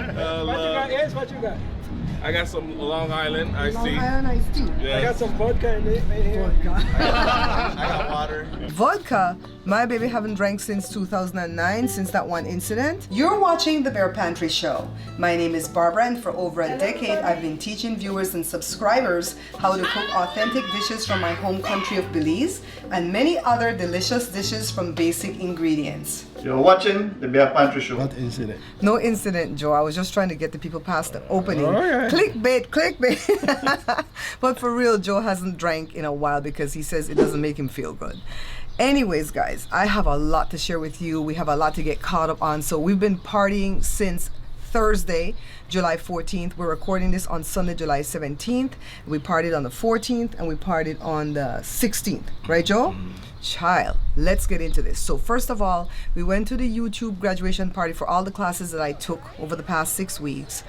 What you got, Ace? What you got? I got some Long Island iced tea. Long Island iced tea. Yeah. I got some vodka in here. Vodka. I got water. Vodka. My baby haven't drank since 2009, since that one incident. You're watching the Bare Pantry Show. My name is Barbara, and for over a decade, I've been teaching viewers and subscribers how to cook authentic dishes from my home country of Belize and many other delicious dishes from basic ingredients. You're watching the Bare Pantry Show. What incident? No incident, Joe. I was just trying to get the people past the opening. Okay. Clickbait, clickbait. But for real, Joe hasn't drank in a while because he says it doesn't make him feel good. Anyways, guys, I have a lot to share with you. We have a lot to get caught up on. So we've been partying since Thursday, July 14th. We're recording this on Sunday, July 17th. We partied on the 14th and we partied on the 16th. Right, Joe? Child, let's get into this. So first of all, we went to the YouTube graduation party for all the classes that I took over the past 6 weeks.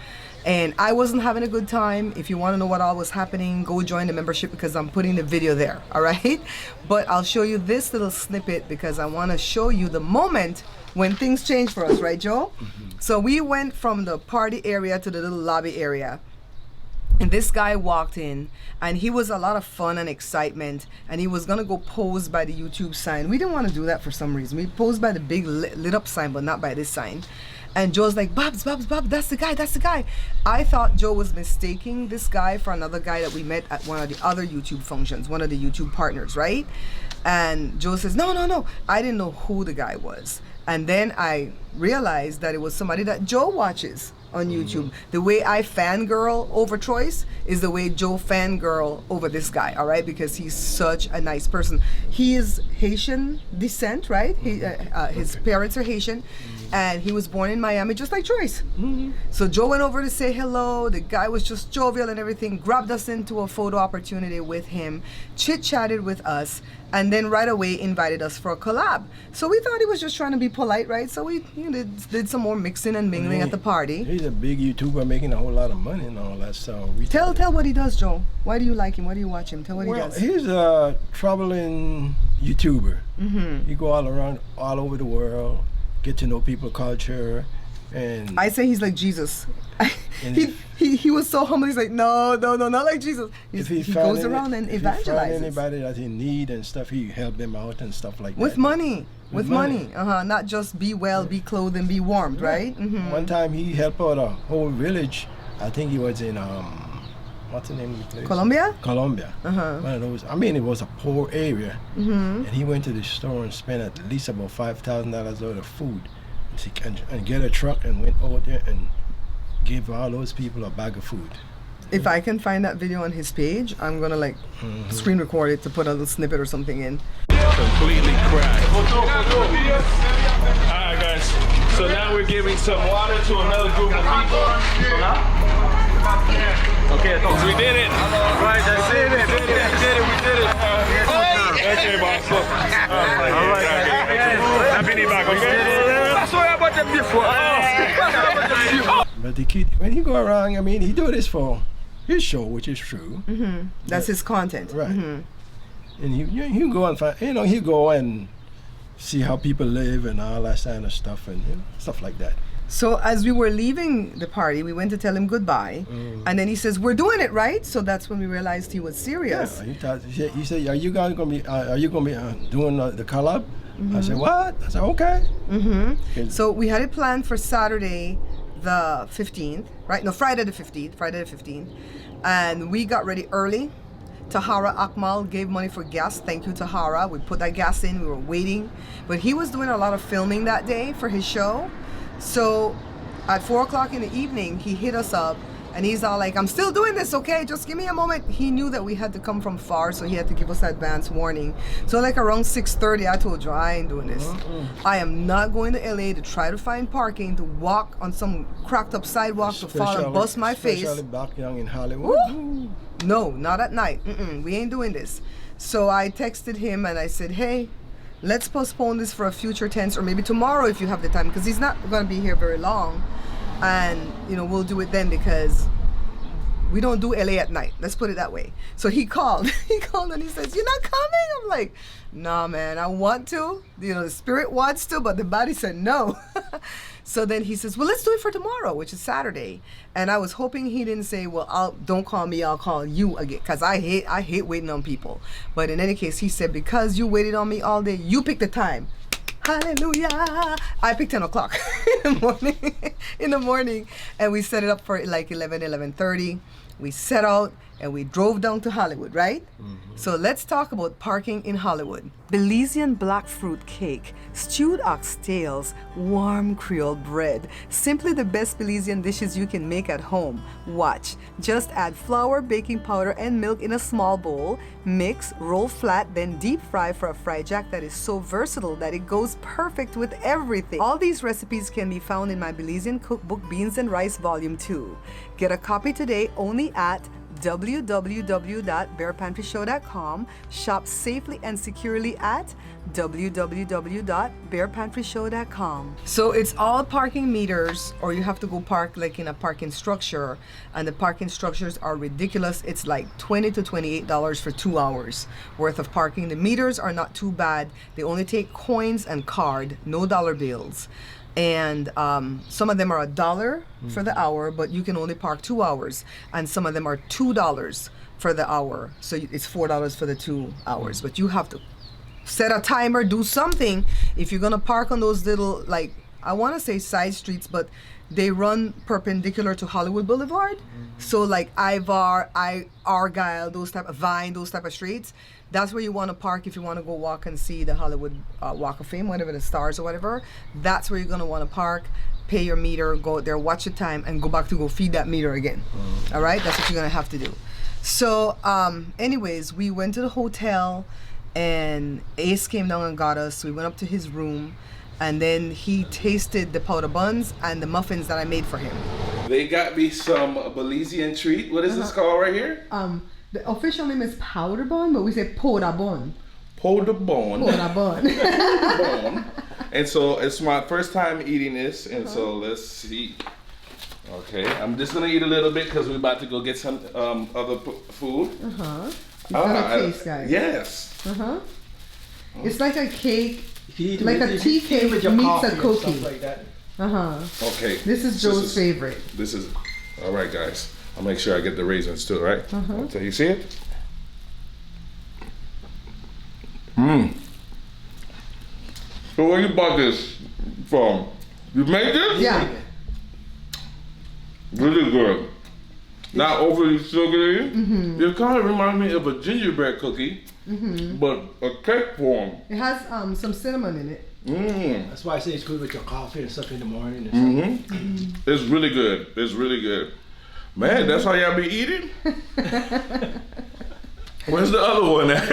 And I wasn't having a good time. If you want to know what all was happening, go join the membership because I'm putting the video there, all right? But I'll show you this little snippet because I want to show you the moment when things change for us, right, Joe? So we went from the party area to the little lobby area. And this guy walked in and he was a lot of fun and excitement, and he was gonna go pose by the YouTube sign. We didn't want to do that for some reason. We posed by the big lit up sign, but not by this sign. And Joe's like, Bobs, that's the guy, that's the guy. I thought Joe was mistaking this guy for another guy that we met at one of the other YouTube functions, one of the YouTube partners, right? And Joe says, no. I didn't know who the guy was. And then I realized that it was somebody that Joe watches on YouTube. The way I fangirl over Troyce is the way Joe fangirl over this guy, all right? Because he's such a nice person. He is Haitian descent, right? His parents are Haitian, and he was born in Miami just like Troyce. So Joe went over to say hello. The guy was just jovial and everything, grabbed us into a photo opportunity with him, chit-chatted with us, and then right away invited us for a collab. So we thought he was just trying to be polite, right? So we did some more mixing and mingling at the party. He's a big YouTuber making a whole lot of money and all that. So we Tell what he does, Joe. Why do you like him? Why do you watch him? Tell what he does. He's a traveling YouTuber. He go all around, all over the world, get to know people, culture, and I say he's like Jesus. He was so humble. He's like, no, not like Jesus. He goes around and evangelizes. If he find anybody that he need and stuff, he help them out and stuff like that. With money. Not just be well, be clothed, and be warmed, right? One time he helped out a whole village. I think he was in what's the name of the place? Colombia. One of those. I mean, it was a poor area, and he went to the store and spent at least about $5,000 worth of food, and get a truck and went out there and gave all those people a bag of food. If I can find that video on his page, I'm gonna like screen record it to put a little snippet or something in. Completely cracked. Alright guys, so now we're giving some water to another group of people. Okay, we did it. Right, that's it. We did it. Okay, boss. All right. Happy New Year, okay? That's what about them before. But the kid, when he go around, I mean, he do this for his show, which is true. That's his content. Right. And you go and find, he go and see how people live and all that kind of stuff and stuff like that. So as we were leaving the party, we went to tell him goodbye, and then he says, "We're doing it, right?" So that's when we realized he was serious. Yeah, he said, "Are you guys gonna be? Doing the collab?" I said, "What?" I said, "Okay." So we had it planned for Saturday, the 15th, right? No, Friday the 15th, and we got ready early. Tahara Akmal gave money for gas. Thank you, Tahara. We put that gas in. We were waiting, but he was doing a lot of filming that day for his show. So at 4 o'clock in the evening, he hit us up and he's all like, "I'm still doing this, okay? Just give me a moment." He knew that we had to come from far, so he had to give us advance warning. So like around 6:30, I told you, I ain't doing this. I am not going to LA to try to find parking, to walk on some cracked up sidewalk, to fall and bust my face. Especially back young in Hollywood. Woo! No, not at night. We ain't doing this. So I texted him and I said, "Hey, let's postpone this for a future tense, or maybe tomorrow if you have the time, because he's not going to be here very long, and we'll do it then, because We don't do LA at night. Let's put it that way. So he called. He called and he says, "You're not coming?" I'm like, "Nah, man, I want to. You know, the spirit wants to, but the body said no." So then he says, "Well, let's do it for tomorrow, which is Saturday." And I was hoping he didn't say, "Well, don't call me, I'll call you again," because I hate waiting on people. But in any case, he said, "Because you waited on me all day, you pick the time." Hallelujah. I picked 10 o'clock in the morning, and we set it up for like 11:30. We set out and we drove down to Hollywood, right? So let's talk about parking in Hollywood. Belizean black fruit cake, stewed oxtails, warm Creole bread. Simply the best Belizean dishes you can make at home. Watch. Just add flour, baking powder, and milk in a small bowl. Mix, roll flat, then deep fry for a fried jack that is so versatile that it goes perfect with everything. All these recipes can be found in my Belizean cookbook, Beans and Rice Volume 2. Get a copy today only at www.barepantryshow.com. Shop safely and securely at www.barepantryshow.com. So it's all parking meters, or you have to go park like in a parking structure, and the parking structures are ridiculous. It's like $20 to $28 for 2 hours worth of parking. The meters are not too bad. They only take coins and card, no dollar bills. And some of them are $1 for the hour, but you can only park 2 hours. And some of them are $2 for the hour, so it's $4 for the 2 hours. But you have to set a timer, do something if you're gonna park on those little, like, I want to say side streets, but they run perpendicular to Hollywood Boulevard. So like Argyle, those type of Vine, those type of streets. That's where you want to park if you want to go walk and see the Hollywood Walk of Fame, whatever, the stars or whatever. That's where you're going to want to park, pay your meter, go there, watch your time, and go back to go feed that meter again. All right? That's what you're going to have to do. So anyways, we went to the hotel, and Ace came down and got us. We went up to his room, and then he tasted the powder buns and the muffins that I made for him. They got me some Belizean treat. What is this called right here? The official name is powder bun, but we say powder bun. Powder bun. Powder bun. Bun. And so it's my first time eating this, and so let's see. Okay, I'm just gonna eat a little bit because we're about to go get some other food. You gotta taste, guys. Yes. It's like a cake, Like a tea cake meets a cookie. Like that. Okay. This is Joe's favorite. This is all right, guys. I'll make sure I get the raisins too, right? So you see it? So where you bought this from? You made this? Yeah. Really good. Not overly sugary. It kind of reminds me of a gingerbread cookie, but a cake form. It has some cinnamon in it. That's why I say it's good with your coffee and stuff in the morning. It's really good. It's really good. Man, that's how y'all be eating? Where's the other one at?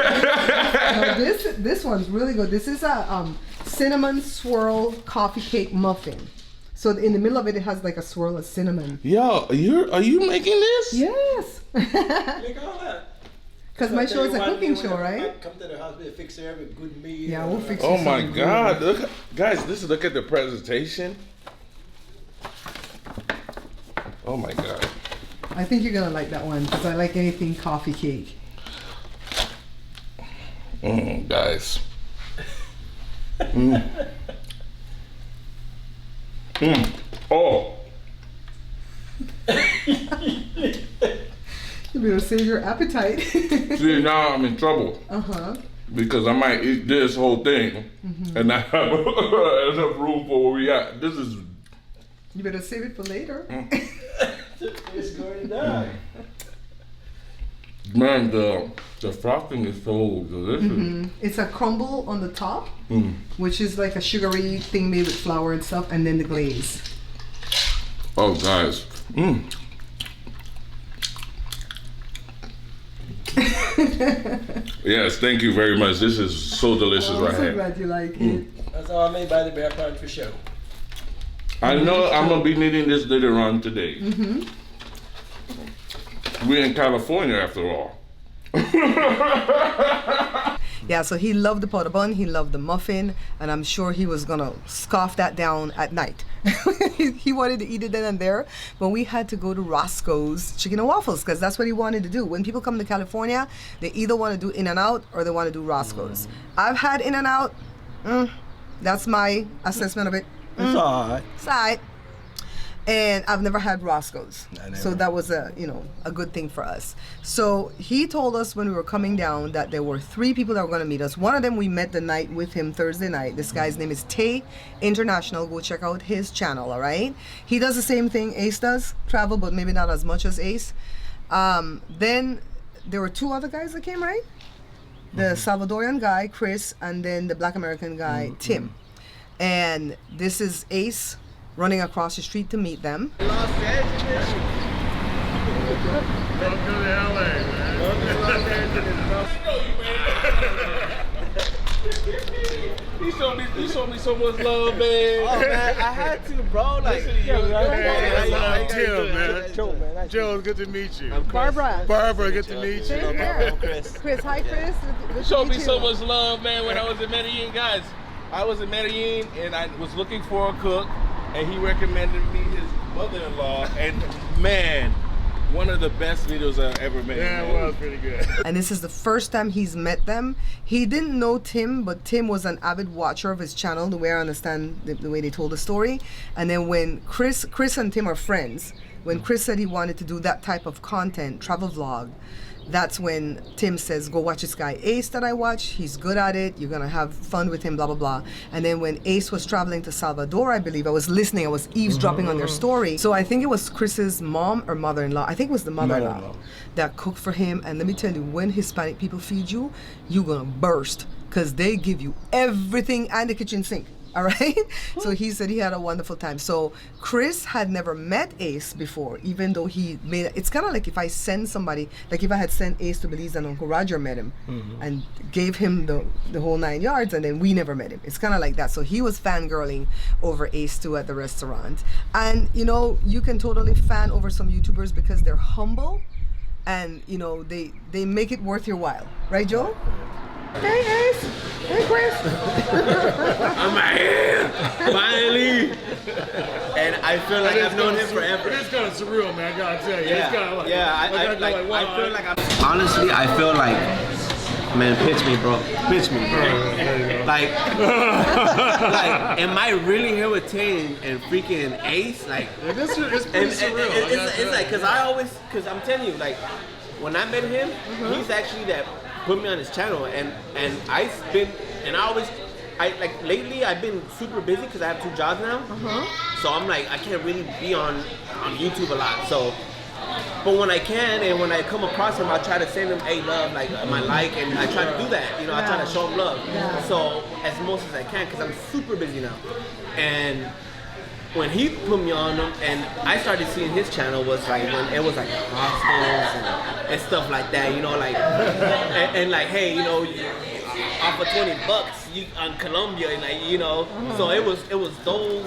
This one's really good. This is a cinnamon swirl coffee cake muffin. So in the middle of it, it has like a swirl of cinnamon. Yo, are you making this? Yes. Look at all that. Because my show is a cooking show, right? Come to the house, we'll fix every good meal. Yeah, we'll fix it. Oh my God! Guys, look at the presentation. Oh my God! I think you're gonna like that one because I like anything coffee cake. Guys. Oh. You better save your appetite. See, now I'm in trouble. Because I might eat this whole thing and not have enough room for where we at. This is. You better save it for later. It's going down. Man, the frosting is so delicious. It's a crumble on the top, which is like a sugary thing made with flour and stuff, and then the glaze. Oh, guys. Yes, thank you very much. This is so delicious I'm right so here. glad you like it. That's all made by the Bear Pantry Show. I know I'm gonna be needing this later on today. We're in California after all. Yeah, so he loved the powder bun, he loved the muffin, and I'm sure he was gonna scoff that down at night. He wanted to eat it then and there, but we had to go to Roscoe's Chicken and Waffles because that's what he wanted to do. When people come to California, they either want to do In-N-Out or they want to do Roscoe's. I've had In-N-Out. That's my assessment of it. It's alright. It's alright. And I've never had Roscoe's, so that was a good thing for us. So he told us when we were coming down that there were 3 people that were going to meet us. One of them we met the night with him Thursday night. This guy's name is Tay International. Go check out his channel. All right, he does the same thing Ace does, travel, but maybe not as much as Ace. Then there were 2 other guys that came, right? The Salvadorian guy Chris, and then the Black American guy Tim. And this is Ace running across the street to meet them. Welcome to LA, man. You showed me so much love, man. Oh man, I had to, bro. Like, Tim, man. Joe, it's good to meet you. Barbara. Barbara, good to meet you. Chris. Hi, Chris. You showed me so much love, man, when I was in Medellin, guys. I was in Medellin and I was looking for a cook, and he recommended me his mother-in-law, and man, one of the best videos I ever made. Yeah, it was pretty good. And this is the first time he's met them. He didn't know Tim, but Tim was an avid watcher of his channel, the way I understand the way they told the story. And then when Chris and Tim are friends, when Chris said he wanted to do that type of content, travel vlog, that's when Tim says, go watch this guy Ace that I watch. He's good at it. You're going to have fun with him, blah, blah, blah. And then when Ace was traveling to Salvador, I believe, I was listening. I was eavesdropping on their story. So I think it was Chris's mom or mother-in-law. I think it was the mother-in-law that cooked for him. And let me tell you, when Hispanic people feed you, you're going to burst because they give you everything and the kitchen sink. All right. So he said he had a wonderful time. So Chris had never met Ace before, even though he made it. It's kind of like if I send somebody, like if I had sent Ace to Belize and Uncle Roger met him and gave him the whole 9 yards, and then we never met him. It's kind of like that. So he was fangirling over Ace too at the restaurant. And you know, you can totally fan over some YouTubers because they're humble and you know they make it worth your while. Right, Joe? Hey Ace! Hey Chris! I'm here, finally. and I feel like I've known him forever. It is kind of surreal, man. I gotta tell you. Yeah, It's kind of like, I feel like honestly, I feel like, man, pitch me, bro. Like, am I really here with Tay and freaking Ace? Like, it's pretty surreal. It's like, cause I'm telling you, like, when I met him, he's actually that put me on his channel, and lately I've been super busy because I have 2 jobs now. So I'm like, I can't really be on YouTube a lot. So, but when I can and when I come across him, I try to send him love, like my like, and I try to do that. You know, I try to show him love. So as most as I can because I'm super busy now. And when he put me on him, and I started seeing his channel was like when it was like hostels and stuff like that, you know, like and like, hey, you know, off of $20 you on Colombia, and like, you know, so it was those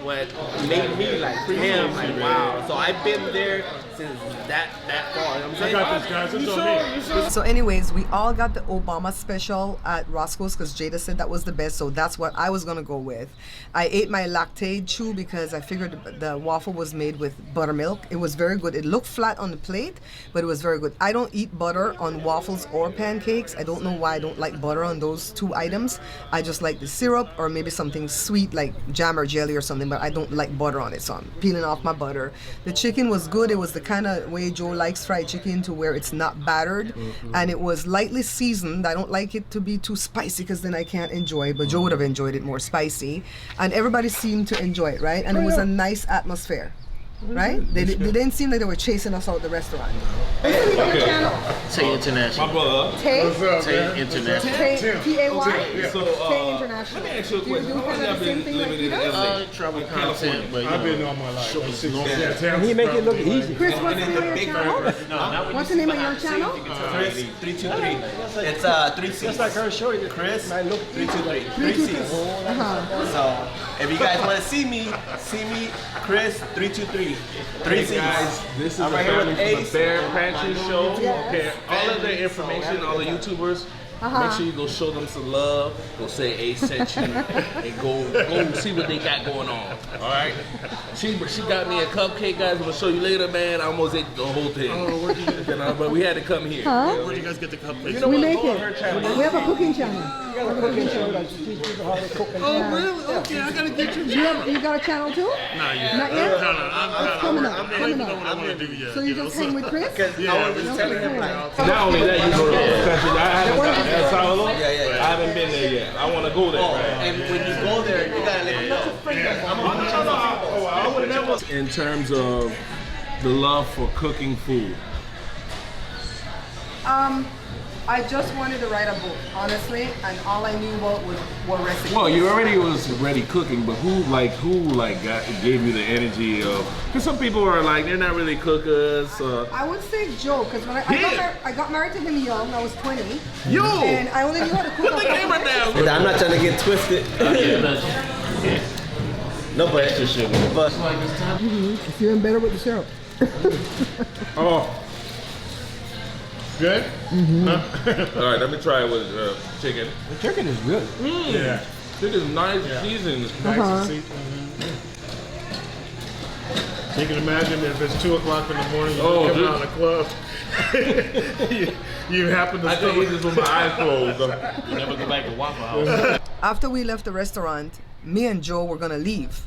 what made me like him, like wow. So I've been there since that far. You know what I'm saying? I got this, guys. It's on me. So anyways, we all got the Obama special at Roscoe's because Jada said that was the best, so that's what I was gonna go with. I ate my lactate chew because I figured the waffle was made with buttermilk. It was very good. It looked flat on the plate, but it was very good. I don't eat butter on waffles or pancakes. I don't know why I don't like butter on those 2 items. I just like the syrup or maybe something sweet like jam or jelly or something, but I don't like butter on it, so I'm peeling off my butter. The chicken was good. It was the kind of way Joe likes fried chicken, to where it's not battered, and it was lightly seasoned. I don't like it to be too spicy because then I can't enjoy it, but Joe would have enjoyed it more spicy, and everybody seemed to enjoy it, right? And it was a nice atmosphere, right? They didn't seem like they were chasing us out the restaurant. Tay International. My brother. Tay? What's up, Tay man? International. Tay, T-A-Y? So, Tay International. let me ask you a Do you question. do How long kind of y'all the same been thing like living he in does? LA? Travel content, but I've been all my life. And he make it look easy. Chris, what's the name of your channel? What's the name of your channel? Chris 323. It's 3 C's. Just like her show you. Chris I look 323. 3 C's. So if you guys want to see me, Chris 323. 3 C's. Guys, this is I'm the right here family with from the Ace. Bear Pantry Show. Okay, all of the information, all the YouTubers, Make sure you go show them some love. Go say Ace sent you, and go see what they got going on. All right. She got me a cupcake, guys. I'm gonna show you later, man. I almost ate the whole thing. Oh, where'd you get it? But we had to come here. Huh? Where'd you guys get the cupcakes? You know We what? make Go on it. her channel. We have a cooking channel. Oh, really? Okay, I gotta get you. You got a channel too? Not yet. Not yet? No, It's coming up. I don't even know what I want to do yet. So you just hang with Chris? Yeah, I was just telling him like, Not only that, you go to the country. I haven't El Salvador. Yeah. I haven't been there yet. I want to go there. and when you go there, you gotta let me know. In terms of the love for cooking food. I just wanted to write a book, honestly, and all I knew about were recipes. Well, you already was already cooking, but who gave you the energy of? Because some people are like they're not really cookers. I would say Joe, because when I got married to him young, I was 20. Yo, And I only knew how to cook. put the camera down. I'm not trying to get twisted. No, but extra sugar. But It's even better with the syrup. Oh, Good? all right. Let me try it with chicken. The chicken is good. Yeah. Chicken is nice, seasoned. Nice and sweet. You can imagine if it's 2 o'clock in the morning, you Oh, come dude. out of the club. you happen to I can eat this with my eyes closed. You never go back to Waffle House. After we left the restaurant, me and Joe were gonna leave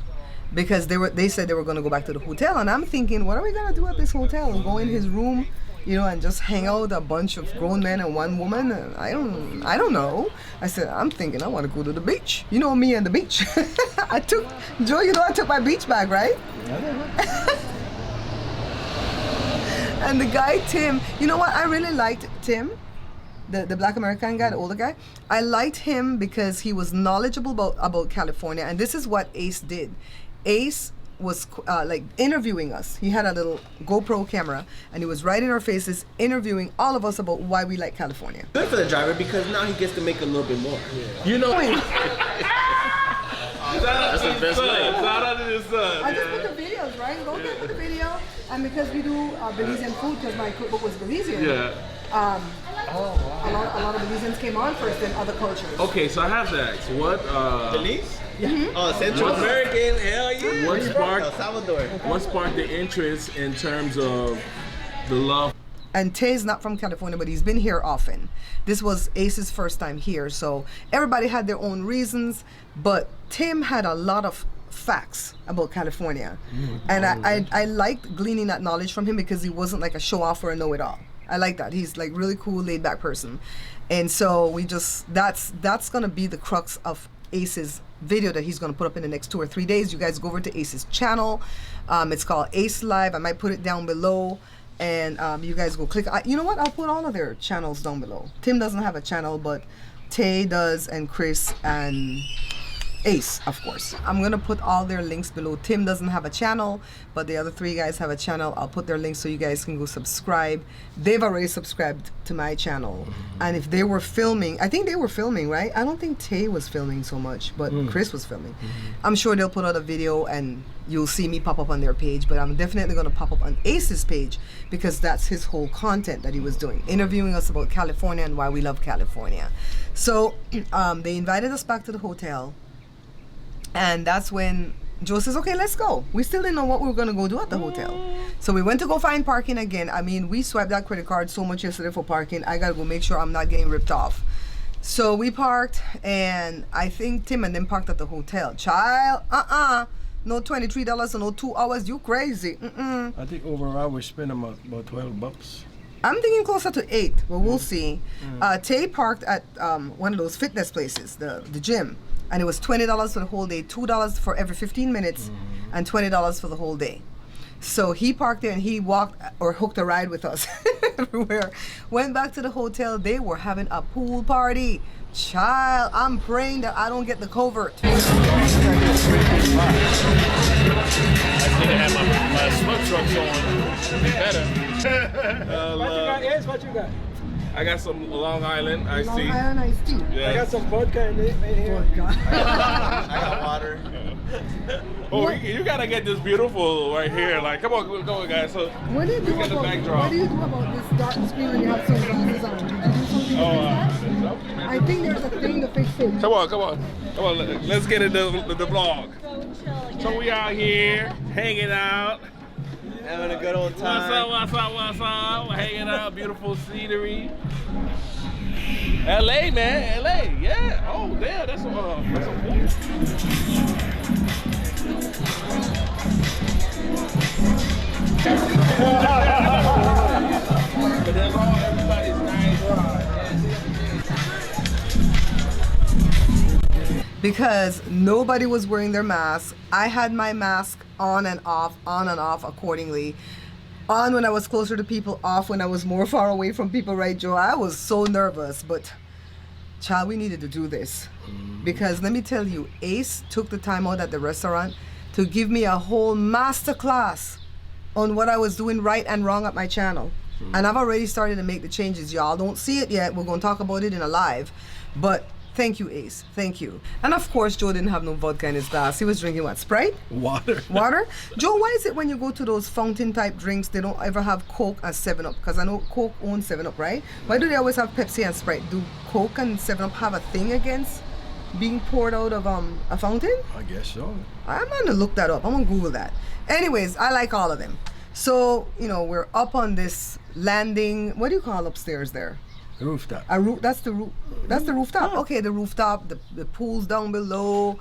because they said they were gonna go back to the hotel, and I'm thinking, what are we gonna do at this hotel? Go in his room, and just hang out with a bunch of grown men and one woman? I don't know. I said, I'm thinking I want to go to the beach. You know me and the beach. I took my beach bag, right? And the guy Tim, you know what? I really liked Tim. The black American guy, the older guy. I liked him because he was knowledgeable about California, and this is what Ace did. Ace was like interviewing us. He had a little GoPro camera, and he was right in our faces interviewing all of us about why we like California. good for the driver because now he gets to make a little bit more. You know, That's the best way. Shout out to his son. I just put the videos, right? Go there, put the video, and because we do Belizean food, because my cookbook was Belizean. Yeah. A lot of Belizeans came on first than other cultures. Okay, so I have to ask, what Belize? Oh, Central American, hell yeah. What sparked- El Salvador. what sparked the interest in terms of the love? And Tay's not from California, but he's been here often. This was Ace's first time here, so everybody had their own reasons, but Tim had a lot of facts about California. And I liked gleaning that knowledge from him because he wasn't like a show-off or a know-it-all. I like that. He's like really cool, laid-back person. And so that's gonna be the crux of Ace's video that he's gonna put up in the next 2 or 3 days. You guys go over to Ace's channel. It's called Ace Live. I might put it down below. And you guys go click. You know what? I'll put all of their channels down below. Tim doesn't have a channel, but Tay does, and Chris and Ace, of course. I'm going to put all their links below. Tim doesn't have a channel, but the other 3 guys have a channel. I'll put their links so you guys can go subscribe. They've already subscribed to my channel. And if they were filming, I think they were filming, right? I don't think Tay was filming so much, but Chris was filming. I'm sure they'll put out a video and you'll see me pop up on their page, but I'm definitely going to pop up on Ace's page because that's his whole content that he was doing, interviewing us about California and why we love California. So they invited us back to the hotel. And that's when Joe says, okay, let's go. We still didn't know what we were going to go do at the hotel. So we went to go find parking again. I mean, we swiped that credit card so much yesterday for parking. I got to go make sure I'm not getting ripped off. So we parked, and I think Tim and them parked at the hotel. Child, no $23 or no 2 hours. You crazy. I think overall we spent about $12. I'm thinking closer to 8, but we'll see. Tay parked at one of those fitness places, the gym. And it was $20 for the whole day, $2 for every 15 minutes, and $20 for the whole day. So he parked there and he walked or hooked a ride with us everywhere. Went back to the hotel. They were having a pool party. Child, I'm praying that I don't get the covert. I should have had my smoke trucks on. Better. What you got, Ace? What you got? I got some Long Island iced Long tea. Island iced tea. Yeah. I got some vodka in here. I got water. Oh, you gotta get this beautiful right here. Like, come on, go on, guys. So What do you do we got the about backdrop. what do you do about this dark screen when you have sunglasses on? Did you do something I think there's a thing to fix it. Come on. Let's get into the vlog. So we out here hanging out, Having a good old time. What's up? We're hanging out, beautiful scenery. LA, man, LA, yeah. Oh, damn, that's a point. But that's all everybody's nice. Because nobody was wearing their mask. I had my mask on and off accordingly. On when I was closer to people, off when I was more far away from people, right, Joe? I was so nervous, but child, we needed to do this. Because let me tell you, Ace took the time out at the restaurant to give me a whole master class on what I was doing right and wrong at my channel. And I've already started to make the changes. Y'all don't see it yet. We're going to talk about it in a live. But thank you, Ace. Thank you. And of course, Joe didn't have no vodka in his glass. He was drinking what? Sprite? Water. Water? Joe, why is it when you go to those fountain type drinks, they don't ever have Coke and 7-Up? Because I know Coke owns 7-Up, right? Why do they always have Pepsi and Sprite? Do Coke and 7-Up have a thing against being poured out of a fountain? I guess so. I'm going to look that up. I'm going to Google that. Anyways, I like all of them. So, you know, we're up on this landing. What do you call upstairs there? Rooftop. That's the rooftop. Okay, the rooftop, the pool's down below.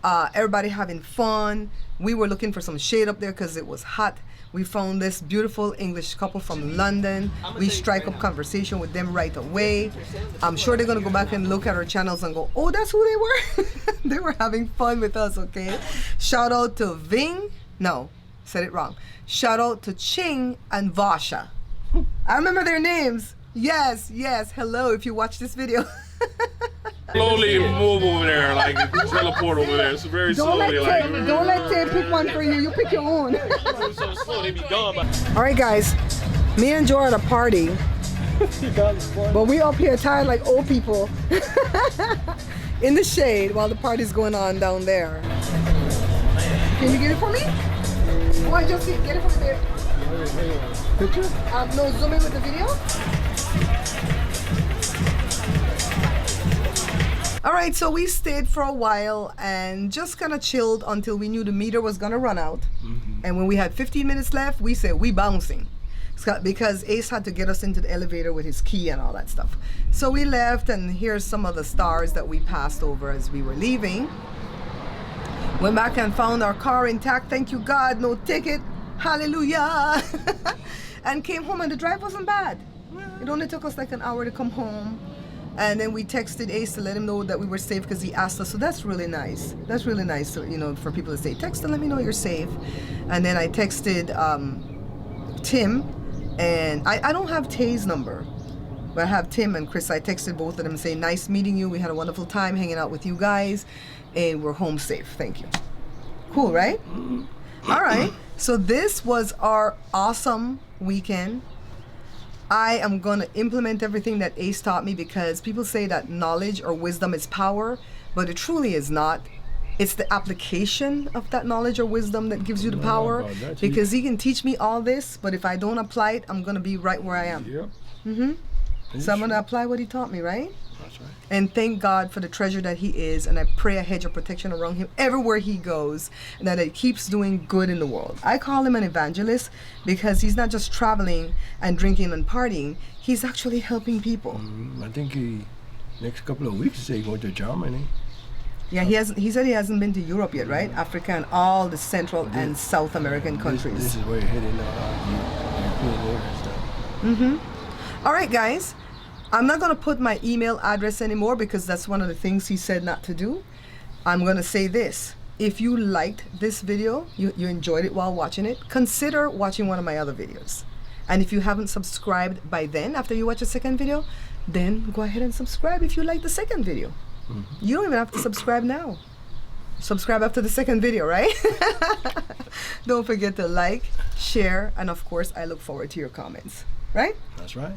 Everybody having fun. We were looking for some shade up there because it was hot. We found this beautiful English couple from London. We strike up conversation with them right away. I'm sure they're gonna go back and look at our channels and go, oh, that's who they were. They were having fun with us. Okay. Shout out to Ving. No, said it wrong. Shout out to Ching and Vasha. I remember their names. Yes. Hello, if you watch this video. Slowly move over there, like teleport over there. It's very slowly, like. Don't let Tay pick one for you. You pick your own. So slow, they be gone. All right, guys. Me and Joe are at a party, but we up here tired like old people in the shade while the party's going on down there. Can you get it for me? Why, just get it for me, babe. Picture? No, zoom in with the video. All right, so we stayed for a while and just kind of chilled until we knew the meter was gonna run out. And when we had 15 minutes left, we said, we bouncing. Because Ace had to get us into the elevator with his key and all that stuff. So we left, and here's some of the stars that we passed over as we were leaving. Went back and found our car intact. Thank you, God, no ticket. Hallelujah. And came home, and the drive wasn't bad. It only took us like an hour to come home. And then we texted Ace to let him know that we were safe because he asked us. So that's really nice. That's really nice, so, you know, for people to say, text and let me know you're safe. And then I texted Tim, and I don't have Tay's number, but I have Tim and Chris. I texted both of them saying, nice meeting you. We had a wonderful time hanging out with you guys, and we're home safe. Thank you. Cool, right? All right. So this was our awesome weekend. I am going to implement everything that Ace taught me, because people say that knowledge or wisdom is power, but it truly is not. It's the application of that knowledge or wisdom that gives you the power, because he can teach me all this, but if I don't apply it, I'm going to be right where I am. Yep. So I'm going to apply what he taught me, right? That's right. And thank God for the treasure that he is, and I pray a hedge of protection around him everywhere he goes, and that it keeps doing good in the world. I call him an evangelist because he's not just traveling and drinking and partying, he's actually helping people. I think next couple of weeks he's going to Germany. Yeah, he said he hasn't been to Europe yet, right? Africa and all the Central and South American countries. This is where you're heading and stuff. All right, guys. I'm not going to put my email address anymore because that's one of the things he said not to do. I'm going to say this. If you liked this video, you enjoyed it while watching it, consider watching one of my other videos. And if you haven't subscribed by then, after you watch the second video, then go ahead and subscribe if you like the second video. You don't even have to subscribe now. Subscribe after the second video, right? Don't forget to like, share, and of course, I look forward to your comments. Right? That's right.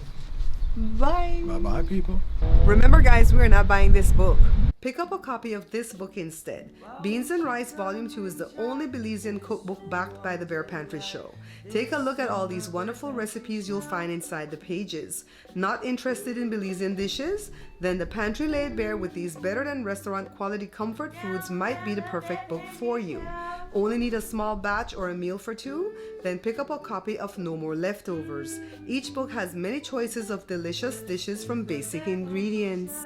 Bye. Bye-bye, people. Remember, guys, we are not buying this book. Pick up a copy of this book instead. Beans and Rice Volume 2 is the only Belizean cookbook backed by the Bear Pantry Show. Take a look at all these wonderful recipes you'll find inside the pages. Not interested in Belizean dishes? Then The Pantry Laid Bare with these better than restaurant quality comfort foods might be the perfect book for you. Only need a small batch or a meal for two? Then pick up a copy of No More Leftovers. Each book has many choices of delicious dishes from basic ingredients.